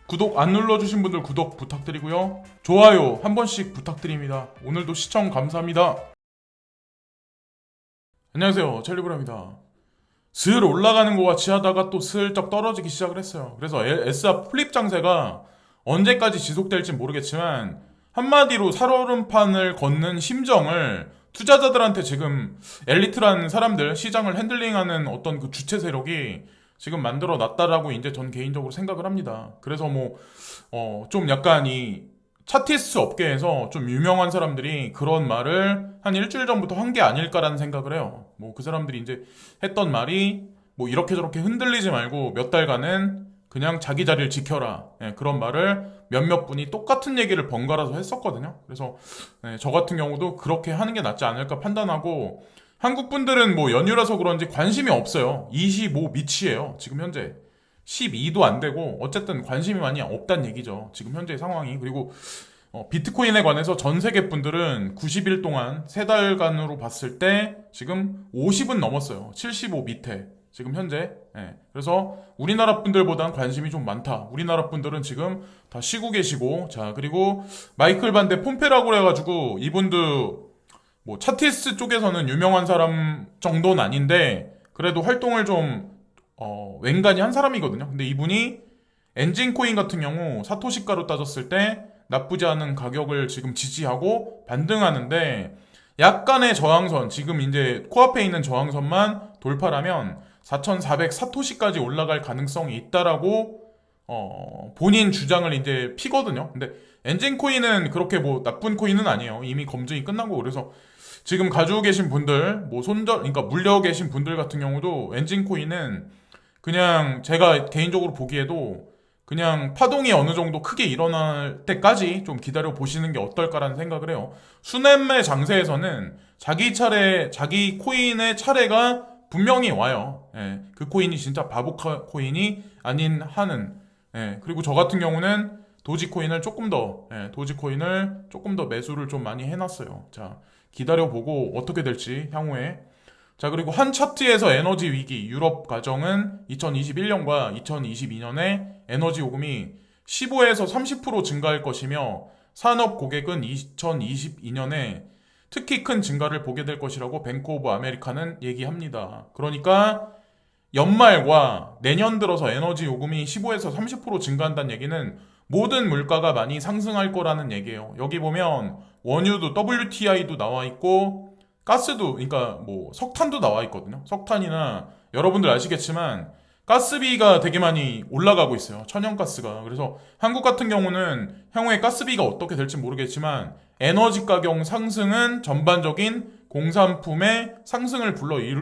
구독 안 눌러주신 분들 구독 부탁드리고요. 좋아요 한 번씩 부탁드립니다. 오늘도 시청 감사합니다. 안녕하세요, 첼리브라입니다. 슬 올라가는 것 같이 하다가 또 슬쩍 떨어지기 시작을 했어요. 그래서 S와 플립 장세가 언제까지 지속될지 모르겠지만 한마디로 살얼음판을 걷는 심정을 투자자들한테 지금 엘리트라는 사람들, 시장을 핸들링하는 어떤 그 주체 세력이 지금 만들어 놨다라고 이제 전 개인적으로 생각을 합니다. 그래서 좀 약간 이 차티스트 업계에서 좀 유명한 사람들이 그런 말을 한 일주일 전부터 한 게 아닐까라는 생각을 해요. 그 사람들이 이제 했던 말이 이렇게 저렇게 흔들리지 말고 몇 달간은 그냥 자기 자리를 지켜라. 그런 말을 몇몇 분이 똑같은 얘기를 번갈아서 했었거든요. 그래서 저 같은 경우도 그렇게 하는 게 낫지 않을까 판단하고, 한국 분들은 연휴라서 그런지 관심이 없어요. 25 미치예요. 지금 현재 12도 안 되고 어쨌든 관심이 많이 없단 얘기죠. 지금 현재 상황이. 그리고 비트코인에 관해서 전 세계 분들은 90일 동안 3달간으로 봤을 때 지금 50은 넘었어요. 75 밑에 지금 현재. 그래서 우리나라 분들보단 관심이 좀 많다. 우리나라 분들은 지금 다 쉬고 계시고, 자, 그리고 마이클 반데 폼페라고 해가지고 이분도 차티스트 쪽에서는 유명한 사람 정도는 아닌데 그래도 활동을 좀 웬간히 한 사람이거든요. 근데 이분이 엔진 코인 같은 경우 사토시가로 따졌을 때 나쁘지 않은 가격을 지금 지지하고 반등하는데, 약간의 저항선, 지금 이제 코앞에 있는 저항선만 돌파하면 4,400 사토시까지 올라갈 가능성이 있다라고 본인 주장을 이제 피거든요. 근데 엔진 코인은 그렇게 나쁜 코인은 아니에요. 이미 검증이 끝난 거고. 그래서 지금 가지고 계신 분들, 그러니까 물려 계신 분들 같은 경우도 엔진 코인은 그냥 제가 개인적으로 보기에도 그냥 파동이 어느 정도 크게 일어날 때까지 좀 기다려 보시는 게 어떨까라는 생각을 해요. 수냉매 장세에서는 자기 코인의 차례가 분명히 와요. 그 코인이 진짜 바보 코인이 아닌 한은. 그리고 저 같은 경우는 도지코인을 조금 더 매수를 좀 많이 해놨어요. 자, 기다려보고 어떻게 될지 향후에. 자, 그리고 한 차트에서 에너지 위기, 유럽 가정은 2021년과 2022년에 에너지 요금이 15에서 30% 증가할 것이며, 산업 고객은 2022년에 특히 큰 증가를 보게 될 것이라고 뱅크 오브 아메리카는 얘기합니다. 그러니까 연말과 내년 들어서 에너지 요금이 15에서 30% 증가한다는 얘기는 모든 물가가 많이 상승할 거라는 얘기예요. 여기 보면 원유도 WTI도 나와 있고, 가스도, 그러니까 석탄도 나와 있거든요. 석탄이나 여러분들 아시겠지만 가스비가 되게 많이 올라가고 있어요. 천연가스가. 그래서 한국 같은 경우는 향후에 가스비가 어떻게 될지 모르겠지만 에너지 가격 상승은 전반적인 공산품의 상승을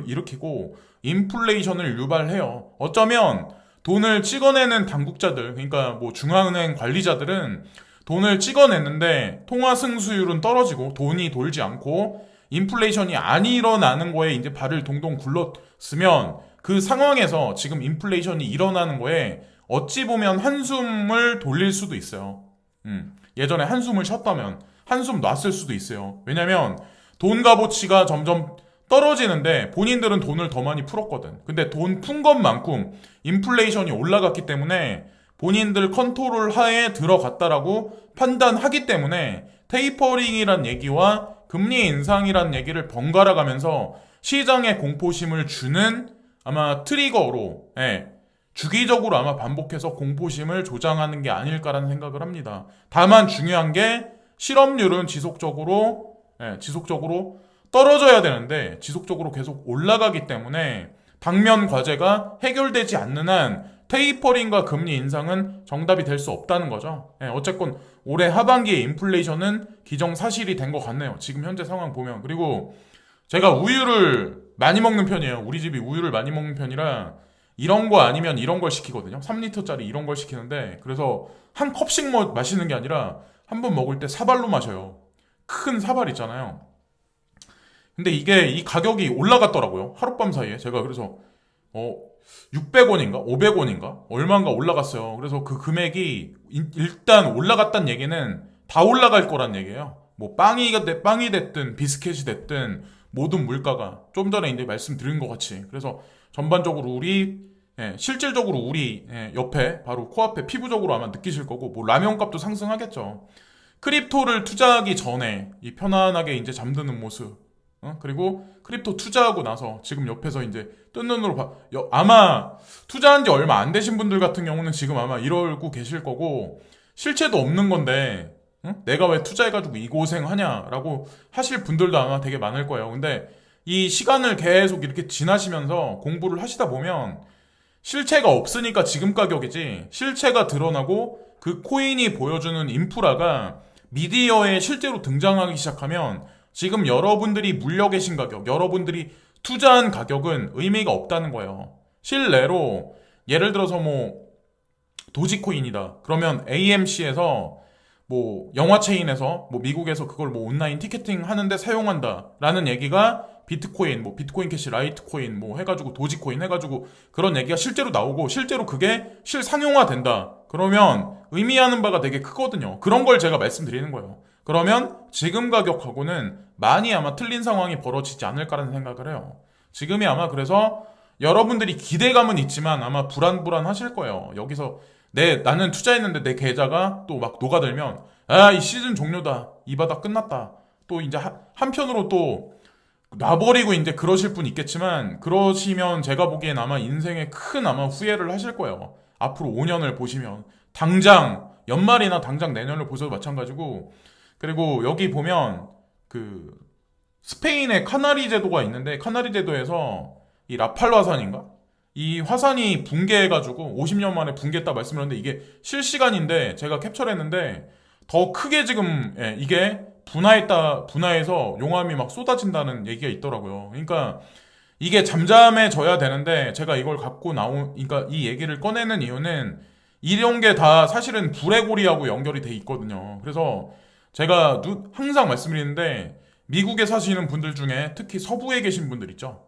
일으키고 인플레이션을 유발해요. 어쩌면 돈을 찍어내는 당국자들, 그러니까 중앙은행 관리자들은 돈을 찍어냈는데 통화 승수율은 떨어지고 돈이 돌지 않고 인플레이션이 안 일어나는 거에 이제 발을 동동 굴렀으면, 그 상황에서 지금 인플레이션이 일어나는 거에 어찌 보면 한숨을 돌릴 수도 있어요. 예전에 한숨을 쉬었다면 한숨 놨을 수도 있어요. 왜냐면 돈 값어치가 점점 떨어지는데 본인들은 돈을 더 많이 풀었거든. 근데 돈 푼 것만큼 인플레이션이 올라갔기 때문에 본인들 컨트롤 하에 들어갔다라고 판단하기 때문에 테이퍼링이란 얘기와 금리 인상이란 얘기를 번갈아 가면서 시장에 공포심을 주는 아마 트리거로, 주기적으로 아마 반복해서 공포심을 조장하는 게 아닐까라는 생각을 합니다. 다만 중요한 게 실업률은 지속적으로 떨어져야 되는데 지속적으로 계속 올라가기 때문에 당면 과제가 해결되지 않는 한 테이퍼링과 금리 인상은 정답이 될 수 없다는 거죠. 어쨌건 올해 하반기에 인플레이션은 기정사실이 된 것 같네요. 지금 현재 상황 보면. 그리고 제가 우유를 많이 먹는 편이에요. 우리 집이 우유를 많이 먹는 편이라 이런 거 아니면 이런 걸 시키거든요. 3리터짜리 이런 걸 시키는데, 그래서 한 컵씩 마시는 게 아니라 한 번 먹을 때 사발로 마셔요. 큰 사발 있잖아요. 근데 이 가격이 올라갔더라고요. 하룻밤 사이에. 제가 그래서 600원인가 500원인가 얼마인가 올라갔어요. 그래서 그 금액이 일단 올라갔다는 얘기는 다 올라갈 거란 얘기예요. 빵이 됐든 비스켓이 됐든 모든 물가가 좀 전에 이제 말씀드린 것 같이. 그래서 전반적으로 우리 실질적으로 우리 옆에 바로 코앞에 피부적으로 아마 느끼실 거고 뭐 라면 값도 상승하겠죠. 크립토를 투자하기 전에 이 편안하게 이제 잠드는 모습, 그리고 크립토 투자하고 나서 지금 옆에서 이제 뜬 눈으로 아마 투자한 지 얼마 안 되신 분들 같은 경우는 지금 아마 이러고 계실 거고 실체도 없는 건데 내가 왜 투자해가지고 이 고생하냐라고 하실 분들도 아마 되게 많을 거예요. 근데 이 시간을 계속 이렇게 지나시면서 공부를 하시다 보면 실체가 없으니까 지금 가격이지 실체가 드러나고 그 코인이 보여주는 인프라가 미디어에 실제로 등장하기 시작하면 지금 여러분들이 물려 계신 가격, 여러분들이 투자한 가격은 의미가 없다는 거예요. 실례로 예를 들어서 뭐 도지코인이다. 그러면 AMC에서 뭐 영화 체인에서 뭐 미국에서 그걸 뭐 온라인 티켓팅 하는데 사용한다라는 얘기가 비트코인, 뭐 비트코인 캐시, 라이트코인 뭐 해가지고 도지코인 해가지고 그런 얘기가 실제로 나오고 실제로 그게 실상용화 된다. 그러면 의미하는 바가 되게 크거든요. 그런 걸 제가 말씀드리는 거예요. 그러면 지금 가격하고는 많이 아마 틀린 상황이 벌어지지 않을까라는 생각을 해요. 지금이 아마 그래서 여러분들이 기대감은 있지만 아마 불안불안하실 거예요. 여기서 나는 투자했는데 내 계좌가 또 막 녹아들면 이 시즌 종료다. 이 바닥 끝났다. 또 이제 한편으로 또 놔버리고 이제 그러실 분 있겠지만 그러시면 제가 보기엔 아마 인생에 큰 아마 후회를 하실 거예요. 앞으로 5년을 보시면 당장 연말이나 당장 내년을 보셔도 마찬가지고 그리고 여기 보면 그 스페인의 카나리 제도가 있는데 카나리 제도에서 이 라팔 화산인가? 이 화산이 붕괴해가지고 50년 만에 붕괴했다 말씀을 했는데 이게 실시간인데 제가 캡처를 했는데 더 크게 지금 이게 분화해서 용암이 막 쏟아진다는 얘기가 있더라고요. 그러니까 이게 잠잠해져야 되는데 제가 이걸 갖고 그러니까 이 얘기를 꺼내는 이유는 이런 게 다 사실은 불의 고리하고 연결이 돼 있거든요. 그래서 제가 항상 말씀드리는데 미국에 사시는 분들 중에 특히 서부에 계신 분들 있죠.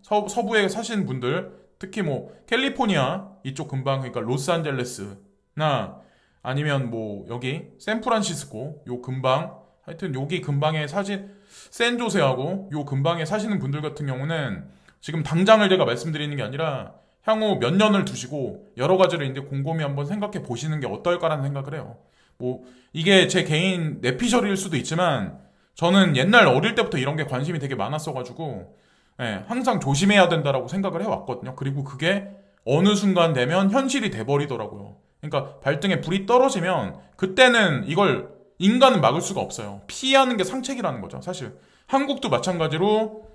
서부에 사시는 분들 특히 뭐 캘리포니아 이쪽 근방 그러니까 로스앤젤레스나 아니면 뭐 여기 샌프란시스코 요 근방 하여튼 여기 근방에 샌조세하고 요 근방에 사시는 분들 같은 경우는 지금 당장을 제가 말씀드리는 게 아니라 향후 몇 년을 두시고 여러 가지를 이제 곰곰이 한번 생각해 보시는 게 어떨까라는 생각을 해요. 뭐 이게 제 개인 내피셜일 수도 있지만 저는 옛날 어릴 때부터 이런 게 관심이 되게 많았어가지고 항상 조심해야 된다라고 생각을 해왔거든요. 그리고 그게 어느 순간 되면 현실이 돼버리더라고요. 그러니까 발등에 불이 떨어지면 그때는 이걸 인간은 막을 수가 없어요. 피하는 게 상책이라는 거죠. 사실 한국도 마찬가지로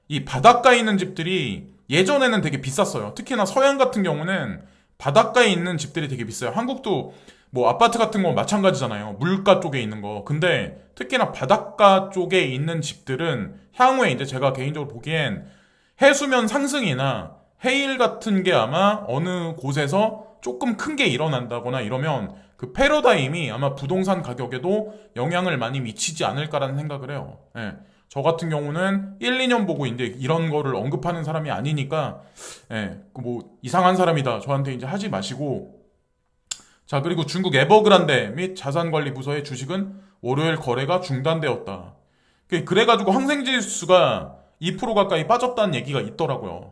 이 바닷가에 있는 집들이 예전에는 되게 비쌌어요. 특히나 서양 같은 경우는 바닷가에 있는 집들이 되게 비싸요. 한국도 뭐 아파트 같은 거 마찬가지잖아요. 물가 쪽에 있는 거. 근데 특히나 바닷가 쪽에 있는 집들은 향후에 이제 제가 개인적으로 보기엔 해수면 상승이나 해일 같은 게 아마 어느 곳에서 조금 큰 게 일어난다거나 이러면 그 패러다임이 아마 부동산 가격에도 영향을 많이 미치지 않을까라는 생각을 해요. 저 같은 경우는 1, 2년 보고 이제 이런 거를 언급하는 사람이 아니니까 뭐 이상한 사람이다 저한테 이제 하지 마시고 자 그리고 중국 에버그란데 및 자산관리부서의 주식은 월요일 거래가 중단되었다. 그래가지고 항생지수가 2% 가까이 빠졌다는 얘기가 있더라고요.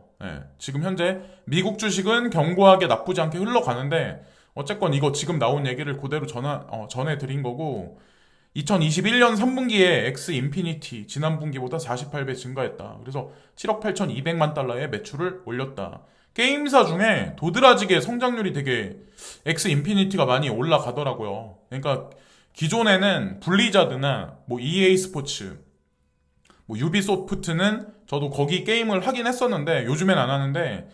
지금 현재 미국 주식은 견고하게 나쁘지 않게 흘러가는데 어쨌건 이거 지금 나온 얘기를 그대로 전해드린 거고 2021년 3분기에 엑스 인피니티 지난 분기보다 48배 증가했다. 그래서 7억 8,200만 달러의 매출을 올렸다. 게임사 중에 도드라지게 성장률이 되게 엑스 인피니티가 많이 올라가더라고요. 그러니까 기존에는 블리자드나 뭐 EA 스포츠, 뭐 유비소프트는 저도 거기 게임을 하긴 했었는데 요즘엔 안 하는데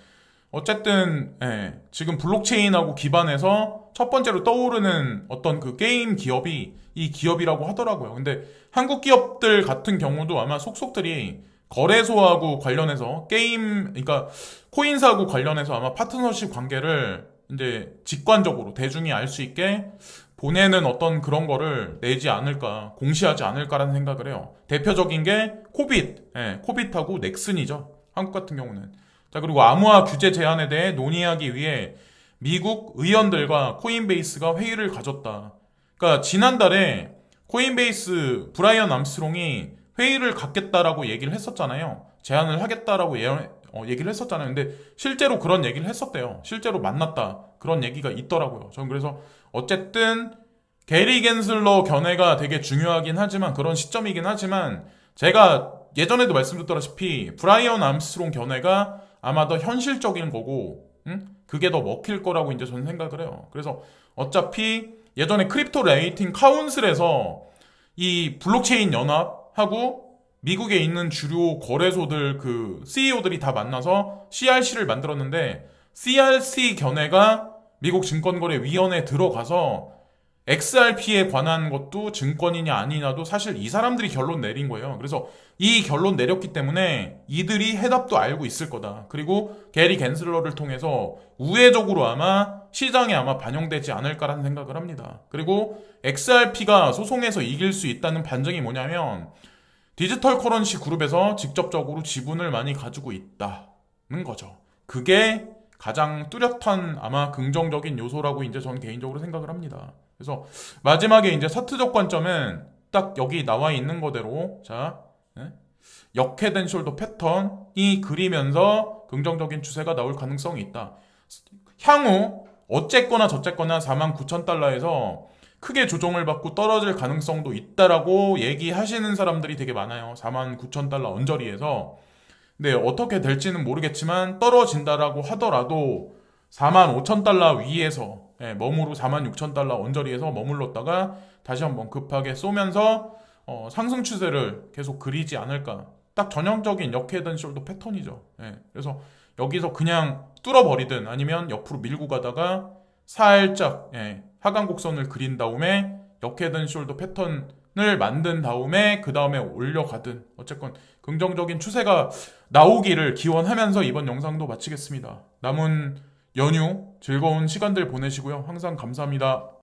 어쨌든 지금 블록체인하고 기반해서 첫 번째로 떠오르는 어떤 그 게임 기업이 이 기업이라고 하더라고요. 근데 한국 기업들 같은 경우도 아마 속속들이 거래소하고 관련해서 그러니까 코인사하고 관련해서 아마 파트너십 관계를 이제 직관적으로 대중이 알 수 있게 보내는 어떤 그런 거를 내지 않을까, 공시하지 않을까라는 생각을 해요. 대표적인 게 코빗하고 넥슨이죠. 한국 같은 경우는. 자, 그리고 암호화 규제 제한에 대해 논의하기 위해 미국 의원들과 코인베이스가 회의를 가졌다. 그러니까 지난달에 코인베이스 브라이언 암스트롱이 회의를 갖겠다라고 얘기를 했었잖아요. 제안을 하겠다라고 얘기를 했었잖아요. 근데 실제로 그런 얘기를 했었대요. 실제로 만났다. 그런 얘기가 있더라고요. 전 그래서 어쨌든 게리 겐슬러 견해가 되게 중요하긴 하지만 그런 시점이긴 하지만 제가 예전에도 말씀드렸다시피 브라이언 암스트롱 견해가 아마 더 현실적인 거고 그게 더 먹힐 거라고 이제 저는 생각을 해요. 그래서 어차피 예전에 크립토 레이팅 카운슬에서 이 블록체인 연합하고 미국에 있는 주요 거래소들 그 CEO들이 다 만나서 CRC를 만들었는데 CRC 견해가 미국 증권거래위원회에 들어가서 XRP에 관한 것도 증권이냐 아니냐도 사실 이 사람들이 결론 내린 거예요. 그래서 이 결론 내렸기 때문에 이들이 해답도 알고 있을 거다. 그리고 게리 겐슬러를 통해서 우회적으로 아마 시장에 아마 반영되지 않을까라는 생각을 합니다. 그리고 XRP가 소송에서 이길 수 있다는 반증이 뭐냐면 디지털 커런시 그룹에서 직접적으로 지분을 많이 가지고 있다는 거죠. 그게 가장 뚜렷한 아마 긍정적인 요소라고 이제 전 개인적으로 생각을 합니다. 그래서 마지막에 이제 사트적 관점은 딱 여기 나와 있는 거대로 자 역헤드 숄더 패턴이 그리면서 긍정적인 추세가 나올 가능성이 있다. 향후 어쨌거나 저쨌거나 49,000달러에서 크게 조정을 받고 떨어질 가능성도 있다라고 얘기하시는 사람들이 되게 많아요. 49,000달러 언저리에서. 근데 어떻게 될지는 모르겠지만 떨어진다라고 하더라도 45,000달러 위에서 머무르 46,000달러 언저리에서 머물렀다가 다시 한번 급하게 쏘면서 상승 추세를 계속 그리지 않을까. 딱 전형적인 역헤드 숄더 패턴이죠. 그래서 여기서 그냥 뚫어버리든 아니면 옆으로 밀고 가다가 살짝 하강 곡선을 그린 다음에 역헤드 숄더 패턴을 만든 다음에 그 다음에 올려가든 어쨌건 긍정적인 추세가 나오기를 기원하면서 이번 영상도 마치겠습니다. 남은 연휴 즐거운 시간들 보내시고요. 항상 감사합니다.